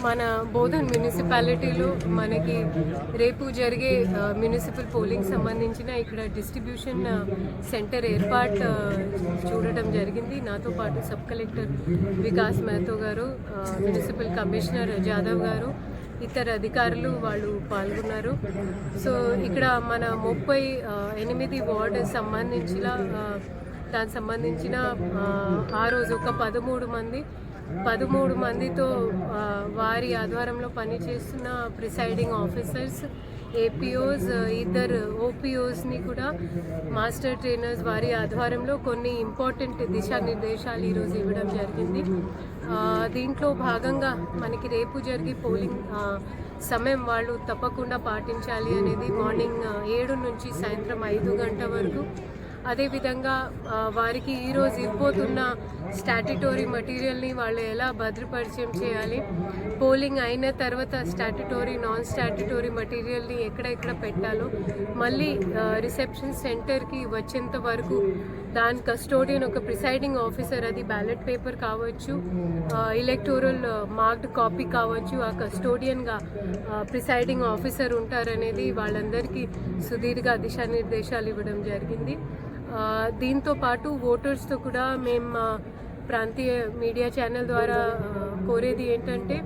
మన బోధన్ మున్సిపాలిటీలో మనకి రేపు జరిగే మున్సిపల్ పోలింగ్ సంబంధించిన ఇక్కడ డిస్ట్రిబ్యూషన్ సెంటర్ ఏర్పాటు చూడటం జరిగింది. నాతో పాటు సబ్ కలెక్టర్ వికాస్ మెహతో గారు, మున్సిపల్ కమిషనర్ జాదవ్ గారు, ఇతర అధికారులు వాళ్ళు పాల్గొన్నారు. సో ఇక్కడ మన 38 వార్డు సంబంధించిన దానికి సంబంధించిన ఆ రోజు ఒక 13 మందితో వారి ఆధ్వర్యంలో పనిచేస్తున్న ప్రిసైడింగ్ ఆఫీసర్స్, ఏపీఓస్, ఇద్దరు ఓపీఓస్ని కూడా మాస్టర్ ట్రైనర్స్ వారి ఆధ్వర్యంలో కొన్ని ఇంపార్టెంట్ దిశానిర్దేశాలు ఈరోజు ఇవ్వడం జరిగింది. దీంట్లో భాగంగా మనకి రేపు జరిగే పోలింగ్ సమయం వాళ్ళు తప్పకుండా పాటించాలి అనేది మార్నింగ్ 7 నుంచి సాయంత్రం 5 గంటల వరకు. అదేవిధంగా వారికి ఈరోజు ఇవ్వబోతున్న స్టాట్యుటరీ మెటీరియల్ని వాళ్ళు ఎలా భద్రపరిచయం చేయాలి, పోలింగ్ అయిన తర్వాత స్టాట్యుటరీ నాన్ స్టాట్యుటరీ మెటీరియల్ని ఎక్కడెక్కడ పెట్టాలో, మళ్ళీ రిసెప్షన్ సెంటర్కి వచ్చేంత వరకు దాని కస్టోడియన్ ఒక ప్రిసైడింగ్ ఆఫీసర్, అది బ్యాలెట్ పేపర్ కావచ్చు, ఎలక్టోరల్ మార్క్డ్ కాపీ కావచ్చు, ఆ కస్టోడియన్గా ప్రిసైడింగ్ ఆఫీసర్ ఉంటారనేది వాళ్ళందరికీ సుదీర్ఘ దిశానిర్దేశాలు ఇవ్వడం జరిగింది. దీంతో పాటు ఓటర్స్తో కూడా మేము ప్రాంతీయ మీడియా ఛానల్ ద్వారా కోరేది ఏంటంటే,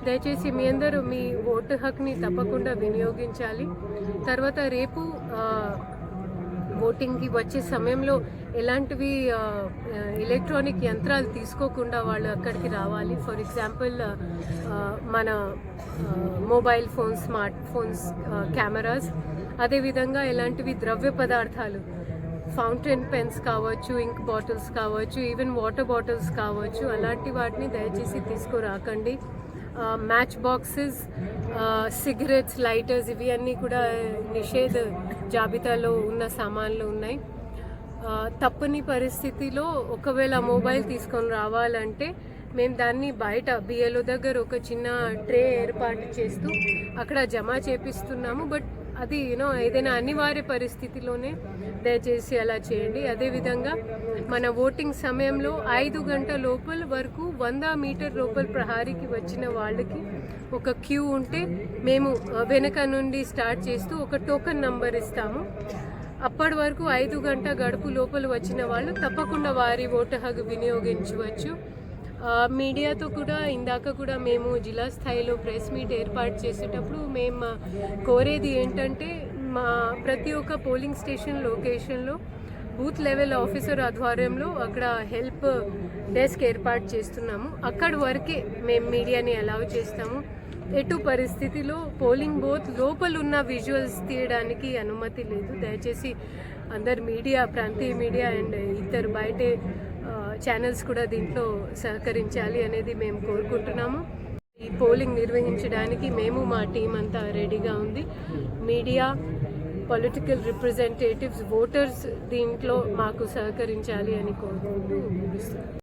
దయచేసి మీ అందరూ మీ ఓటు హక్కుని తప్పకుండా వినియోగించాలి. తర్వాత రేపు ఓటింగ్కి వచ్చే సమయంలో ఎలాంటివి ఎలక్ట్రానిక్ యంత్రాలు తీసుకోకుండా వాళ్ళు అక్కడికి రావాలి. ఫర్ ఎగ్జాంపుల్ మన mobile phones, smart phones, cameras, అదేవిధంగా ఎలాంటివి ద్రవ్య పదార్థాలు, ఫౌంటైన్ పెన్స్ కావచ్చు, ఇంక్ బాటిల్స్ కావచ్చు, ఈవెన్ వాటర్ బాటిల్స్ కావచ్చు, అలాంటి వాటిని దయచేసి తీసుకురాకండి. మ్యాచ్ బాక్సెస్, సిగరెట్స్, లైటర్స్, ఇవి అన్నీ కూడా నిషేధ జాబితాలో ఉన్న సామాన్లు ఉన్నాయి. తప్పని పరిస్థితిలో ఒకవేళ మొబైల్ తీసుకొని రావాలంటే మేము దాన్ని బయట బిఎల్ఓ దగ్గర ఒక చిన్న ట్రే ఏర్పాటు చేస్తూ అక్కడ జమ చేపిస్తున్నాము. బట్ అది ఏదైనా అనివార్య పరిస్థితిలోనే దయచేసి అలా చేయండి. అదేవిధంగా మన ఓటింగ్ సమయంలో 5 గంటల లోపల వరకు 100 మీటర్ లోపల ప్రహారీకి వచ్చిన వాళ్ళకి ఒక క్యూ ఉంటే మేము వెనక నుండి స్టార్ట్ చేస్తూ ఒక టోకెన్ నంబర్ ఇస్తాము. అప్పటి వరకు 5 గంటల గడుపు లోపల వచ్చిన వాళ్ళు తప్పకుండా వారి ఓటు హక్కు వినియోగించవచ్చు. మీడియాతో కూడా ఇందాక కూడా మేము జిల్లా స్థాయిలో ప్రెస్ మీట్ ఏర్పాటు చేసేటప్పుడు మేము కోరేది ఏంటంటే, మా ప్రతి ఒక్క పోలింగ్ స్టేషన్ లొకేషన్లో బూత్ లెవెల్ ఆఫీసర్ ఆధ్వర్యంలో అక్కడ హెల్ప్ డెస్క్ ఏర్పాటు చేస్తున్నాము. అక్కడి వరకే మేము మీడియాని అలౌ చేస్తాము. ఎటు పరిస్థితిలో పోలింగ్ బూత్ లోపల ఉన్న విజువల్స్ తీయడానికి అనుమతి లేదు. దయచేసి అందరు మీడియా, ప్రాంతీయ మీడియా అండ్ ఇతర బయట ఛానల్స్ కూడా దీంట్లో సహకరించాలి అనేది మేము కోరుకుంటున్నాము. ఈ పోలింగ్ నిర్వహించడానికి మేము, మా టీం అంతా రెడీగా ఉంది. మీడియా, పొలిటికల్ రిప్రజెంటేటివ్స్, ఓటర్స్ దీంట్లో మాకు సహకరించాలి అని కోరుకుంటూ ముగిస్తున్నాం.